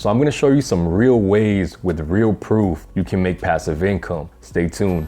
So I'm gonna show you some real ways with real proof you can make passive income. Stay tuned.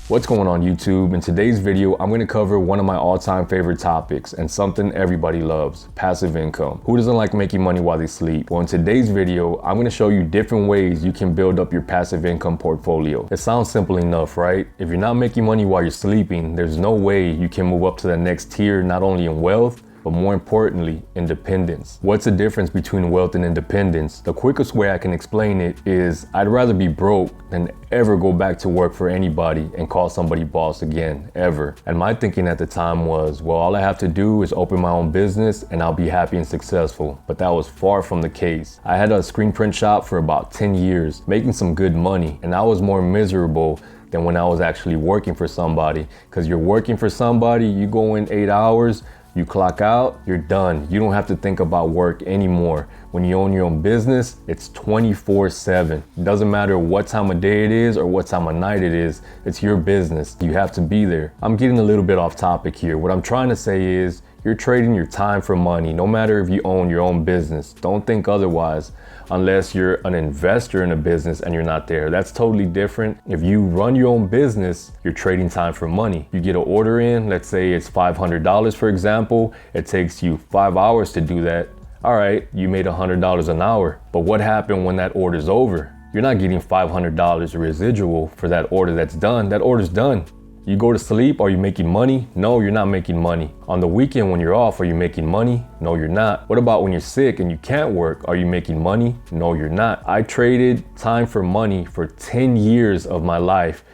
What's going on YouTube? In today's video, I'm gonna cover one of my all-time favorite topics and something everybody loves, passive income. Who doesn't like making money while they sleep? Well, in today's video, I'm gonna show you different ways you can build up your passive income portfolio. It sounds simple enough, right? If you're not making money while you're sleeping, there's no way you can move up to the next tier, not only in wealth, but more importantly, independence. What's the difference between wealth and independence? The quickest way I can explain it is I'd rather be broke than ever go back to work for anybody and call somebody boss again, ever. And my thinking at the time was, well, all I have to do is open my own business and I'll be happy and successful. But that was far from the case. I had a screen print shop for about 10 years, making some good money, and I was more miserable than when I was actually working for somebody. Because you're working for somebody, you go in 8 hours, you clock out, you're done. You don't have to think about work anymore. When you own your own business, it's 24/7. It doesn't matter what time of day it is or what time of night it is, it's your business. You have to be there. I'm getting a little bit off topic here. What I'm trying to say is you're trading your time for money, no matter if you own your own business. Don't think otherwise, unless you're an investor in a business and you're not there. That's totally different. If you run your own business, you're trading time for money. You get an order in, let's say it's $500 for example, it takes you 5 hours to do that. All right, you made $100 an hour, but what happened when that order's over? You're not getting $500 residual for that order that's done. That order's done. You go to sleep, are you making money? No, you're not making money. On the weekend when you're off, are you making money? No, you're not. What about when you're sick and you can't work? Are you making money? No, you're not. I traded time for money for 10 years of my life.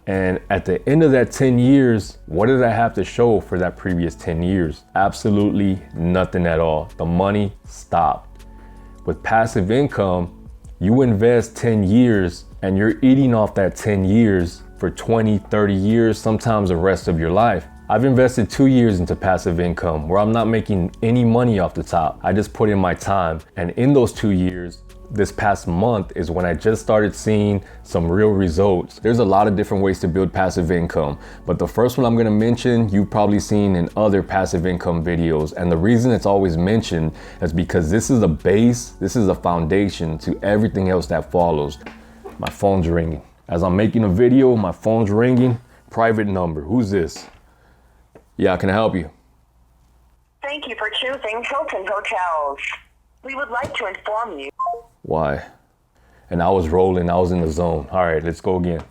And at the end of that 10 years, what did I have to show for that previous 10 years? Absolutely nothing at all. The money stopped. With passive income, you invest 10 years and you're eating off that 10 years for 20, 30 years, sometimes the rest of your life. I've invested 2 years into passive income where I'm not making any money off the top. I just put in my time. And in those 2 years, this past month is when I just started seeing some real results. There's a lot of different ways to build passive income, but the first one I'm gonna mention, you've probably seen in other passive income videos. And the reason it's always mentioned is because this is the base, this is the foundation to everything else that follows. My phone's ringing. As I'm making a video, my phone's ringing. Private number, who's this? Yeah, can I help you? Thank you for choosing Hilton Hotels. We would like to inform you. Why? And I was rolling, I was in the zone. All right, let's go again.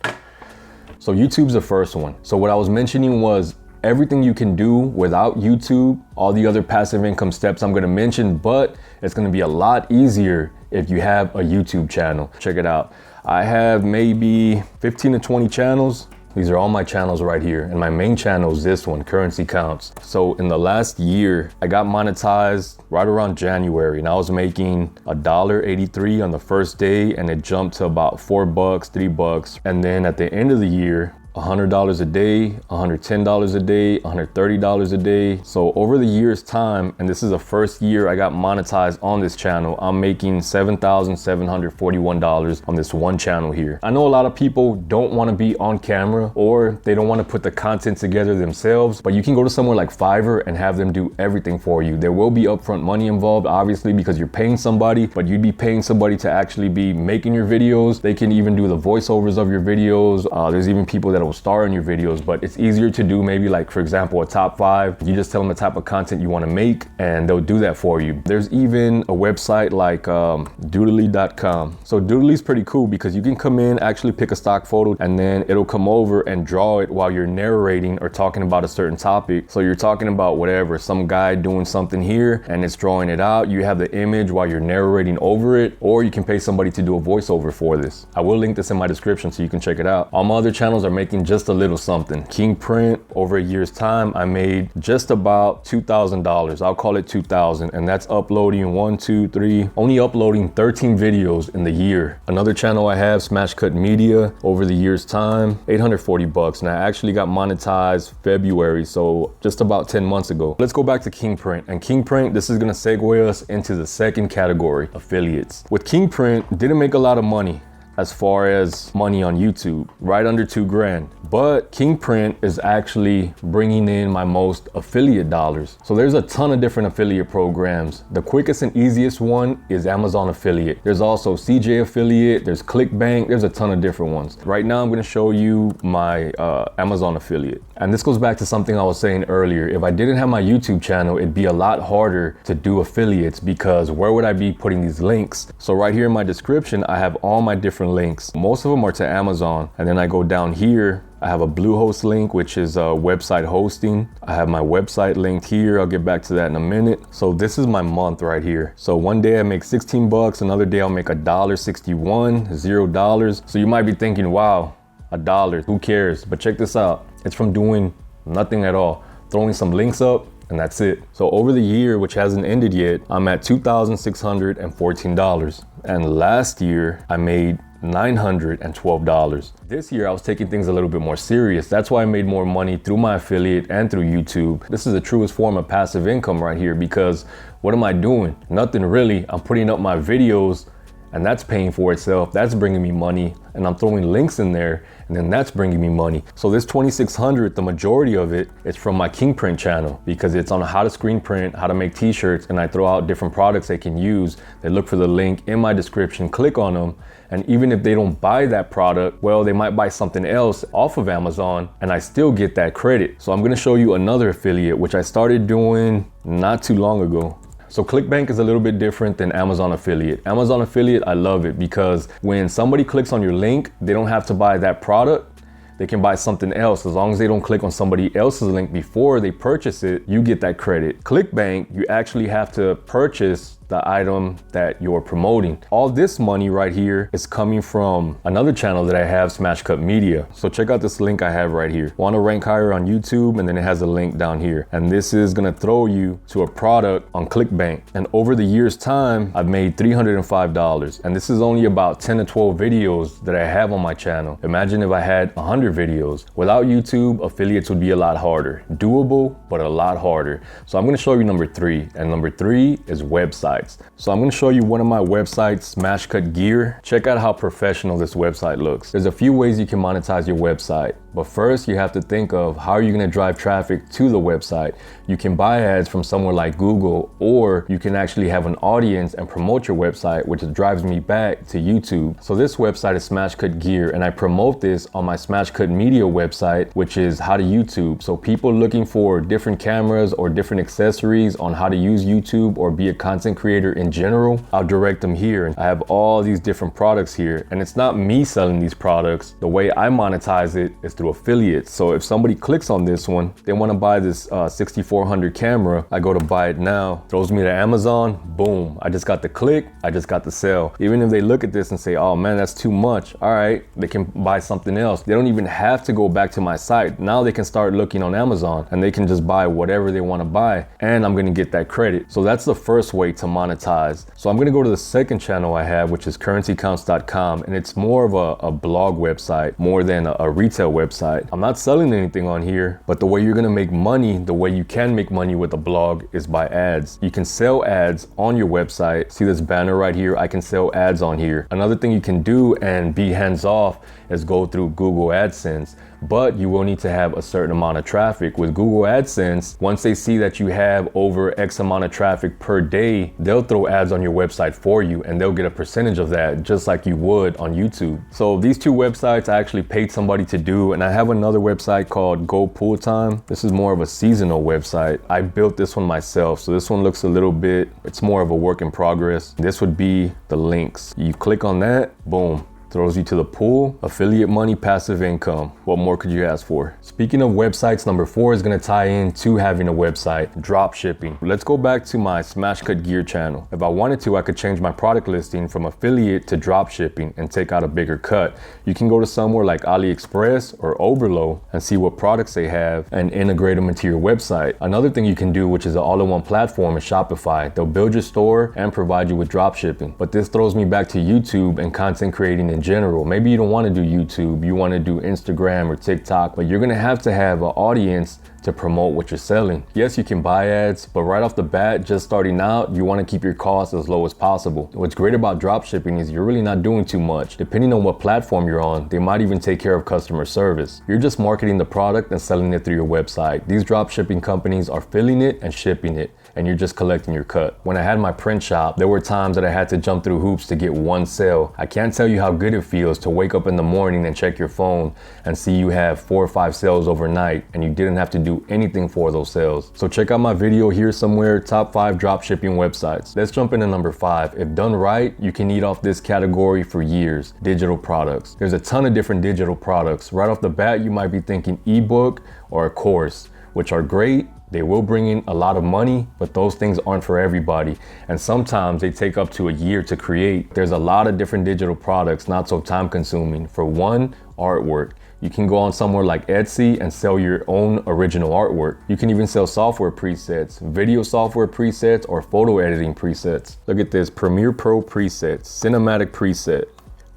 So YouTube's the first one. So what I was mentioning was everything you can do without YouTube, all the other passive income steps I'm gonna mention, but it's gonna be a lot easier if you have a YouTube channel. Check it out. I have maybe 15 to 20 channels. These are all my channels right here. And my main channel is this one, Currency Counts. So in the last year, I got monetized right around January and I was making $1.83 on the first day and it jumped to about $4, $3. And then at the end of the year, $100 a day, $110 a day, $130 a day. So over the year's time, and this is the first year I got monetized on this channel, I'm making $7,741 on this one channel here. I know a lot of people don't want to be on camera or they don't want to put the content together themselves, but you can go to somewhere like Fiverr and have them do everything for you. There will be upfront money involved, obviously, because you're paying somebody, but you'd be paying somebody to actually be making your videos. They can even do the voiceovers of your videos. There's even people that will star in your videos, but it's easier to do maybe like, for example, a top 5. You just tell them the type of content you want to make and they'll do that for you. There's even a website like doodly.com. So Doodly's pretty cool because you can come in, actually pick a stock photo, and then it'll come over and draw it while you're narrating or talking about a certain topic. So you're talking about whatever, some guy doing something here and it's drawing it out. You have the image while you're narrating over it, or you can pay somebody to do a voiceover for this. I will link this in my description so you can check it out. All my other channels are making just a little something. King Print, over a year's time, I made just about $2,000. I'll call it 2,000, and that's uploading only uploading 13 videos in the year. Another channel I have, Smash Cut Media, over the year's time, $840, and I actually got monetized February, so just about 10 months ago. Let's go back to King Print, and King Print, this is gonna segue us into the second category, affiliates. With King Print, didn't make a lot of money. as far as money on YouTube, right under 2 grand. But Kingprint is actually bringing in my most affiliate dollars. So there's a ton of different affiliate programs. The quickest and easiest one is Amazon affiliate. There's also CJ affiliate, there's Clickbank, there's a ton of different ones. Right now I'm gonna show you my Amazon affiliate. And this goes back to something I was saying earlier. If I didn't have my YouTube channel, it'd be a lot harder to do affiliates because where would I be putting these links? So right here in my description, I have all my different links. Most of them are to Amazon. And then I go down here, I have a Bluehost link, which is website hosting. I have my website linked here. I'll get back to that in a minute. So this is my month right here. So one day I make 16 bucks, another day I'll make $1.61, $0. So you might be thinking, wow, $1, who cares? But check this out. It's from doing nothing at all, throwing some links up, and that's it. So over the year, which hasn't ended yet, I'm at $2,614. And last year I made $912. This year I was taking things a little bit more serious. That's why I made more money through my affiliate and through YouTube. This is the truest form of passive income right here, because what am I doing? Nothing really. I'm putting up my videos and that's paying for itself. That's bringing me money, and I'm throwing links in there, and then that's bringing me money. So this 2,600, the majority of it is from my Kingprint channel, because it's on how to screen print, how to make t-shirts, and I throw out different products they can use. They look for the link in my description, click on them, and even if they don't buy that product, well, they might buy something else off of Amazon, and I still get that credit. So I'm gonna show you another affiliate, which I started doing not too long ago. So Clickbank is a little bit different than Amazon affiliate. Amazon affiliate, I love it because when somebody clicks on your link, they don't have to buy that product. They can buy something else. As long as they don't click on somebody else's link before they purchase it, you get that credit. Clickbank, you actually have to purchase the item that you're promoting. All this money right here is coming from another channel that I have, Smash Cut Media. So check out this link I have right here. Want to rank higher on YouTube, and then it has a link down here. And this is gonna throw you to a product on Clickbank. And over the year's time, I've made $305. And this is only about 10 to 12 videos that I have on my channel. Imagine if I had 100 videos. Without YouTube, affiliates would be a lot harder. Doable, but a lot harder. So I'm gonna show you number 3. And number 3 is websites. So I'm gonna show you one of my websites, Smash Cut Gear. Check out how professional this website looks. There's a few ways you can monetize your website, but first you have to think of how are you gonna drive traffic to the website. You can buy ads from somewhere like Google, or you can actually have an audience and promote your website, which drives me back to YouTube. So this website is Smash Cut Gear, and I promote this on my Smash Cut Media website, which is how to YouTube. So people looking for different cameras or different accessories on how to use YouTube or be a content creator in general, I'll direct them here. I have all these different products here, and it's not me selling these products. The way I monetize it is through affiliates. So if somebody clicks on this one, they want to buy this 6400 camera, I go to buy it now, throws me to Amazon, boom, I just got the click, I just got the sale. Even if they look at this and say, oh man, that's too much, all right, they can buy something else. They don't even have to go back to my site. Now they can start looking on Amazon and they can just buy whatever they want to buy, and I'm going to get that credit. So that's the first way to monetize. So I'm going to go to the second channel I have, which is currencycounts.com, and it's more of a blog website more than a retail website. I'm not selling anything on here, but the way you're going to make money, the way you can make money with a blog is by ads. You can sell ads on your website. See this banner right here? I can sell ads on here. Another thing you can do and be hands off is go through Google AdSense, but you will need to have a certain amount of traffic. With Google AdSense, once they see that you have over X amount of traffic per day, they'll throw ads on your website for you, and they'll get a percentage of that just like you would on YouTube. So these two websites I actually paid somebody to do, and I have another website called Go Pool Time. This is more of a seasonal website. I built this one myself, so this one looks a little bit, it's more of a work in progress. This would be the links. You click on that, boom, throws you to the pool. Affiliate money, passive income. What more could you ask for? Speaking of websites, number 4 is gonna tie into having a website, drop shipping. Let's go back to my Smash Cut Gear channel. If I wanted to, I could change my product listing from affiliate to drop shipping and take out a bigger cut. You can go to somewhere like AliExpress or Oberlo and see what products they have and integrate them into your website. Another thing you can do, which is an all-in-one platform, is Shopify. They'll build your store and provide you with drop shipping. But this throws me back to YouTube and content creating in general. Maybe you don't want to do YouTube, you want to do Instagram or TikTok, but you're going to have an audience to promote what you're selling. Yes, you can buy ads, but right off the bat, just starting out, you want to keep your costs as low as possible. What's great about dropshipping is you're really not doing too much. Depending on what platform you're on, they might even take care of customer service. You're just marketing the product and selling it through your website. These dropshipping companies are filling it and shipping it, and you're just collecting your cut. When I had my print shop, there were times that I had to jump through hoops to get one sale. I can't tell you how good it feels to wake up in the morning and check your phone and see you have 4 or 5 sales overnight and you didn't have to do anything for those sales. So check out my video here somewhere, top 5 dropshipping websites. Let's jump into number 5. If done right, you can eat off this category for years. Digital products. There's a ton of different digital products. Right off the bat, you might be thinking ebook or a course, which are great. They will bring in a lot of money, but those things aren't for everybody. And sometimes they take up to a year to create. There's a lot of different digital products, not so time consuming. For one, artwork. You can go on somewhere like Etsy and sell your own original artwork. You can even sell software presets, video software presets, or photo editing presets. Look at this, Premiere Pro presets, cinematic preset.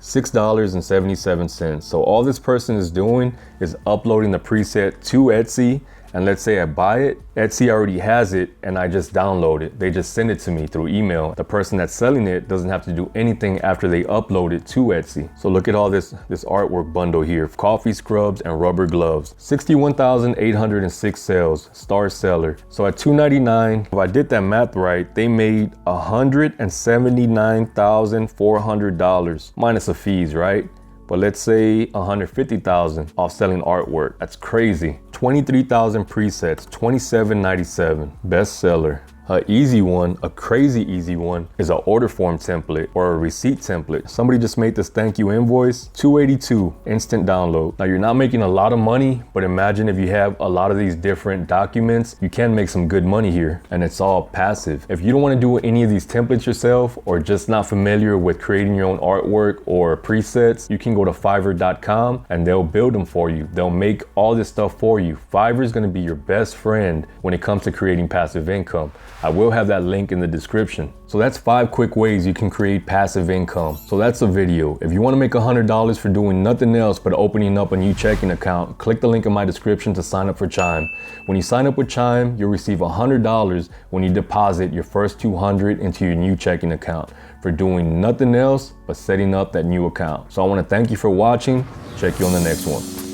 $6.77. So all this person is doing is uploading the preset to Etsy, and let's say I buy it, Etsy already has it and I just download it. They just send it to me through email. The person that's selling it doesn't have to do anything after they upload it to Etsy. So look at all this artwork bundle here. Coffee scrubs and rubber gloves. 61,806 sales, star seller. So at $2.99, if I did that math right, they made $179,400 minus the fees, right? But let's say $150,000 off selling artwork. That's crazy. 23,000 presets, $27.97. Bestseller. An easy one, a crazy easy one, is an order form template or a receipt template. Somebody just made this thank you invoice, $282, instant download. Now you're not making a lot of money, but imagine if you have a lot of these different documents, you can make some good money here, and it's all passive. If you don't want to do any of these templates yourself, or just not familiar with creating your own artwork or presets, you can go to Fiverr.com and they'll build them for you. They'll make all this stuff for you. Fiverr is going to be your best friend when it comes to creating passive income. I will have that link in the description. So that's 5 quick ways you can create passive income. So that's a video. If you want to make $100 for doing nothing else but opening up a new checking account, click the link in my description to sign up for Chime. When you sign up with Chime, you'll receive $100 when you deposit your first $200 into your new checking account for doing nothing else but setting up that new account. So I want to thank you for watching. Check you on the next one.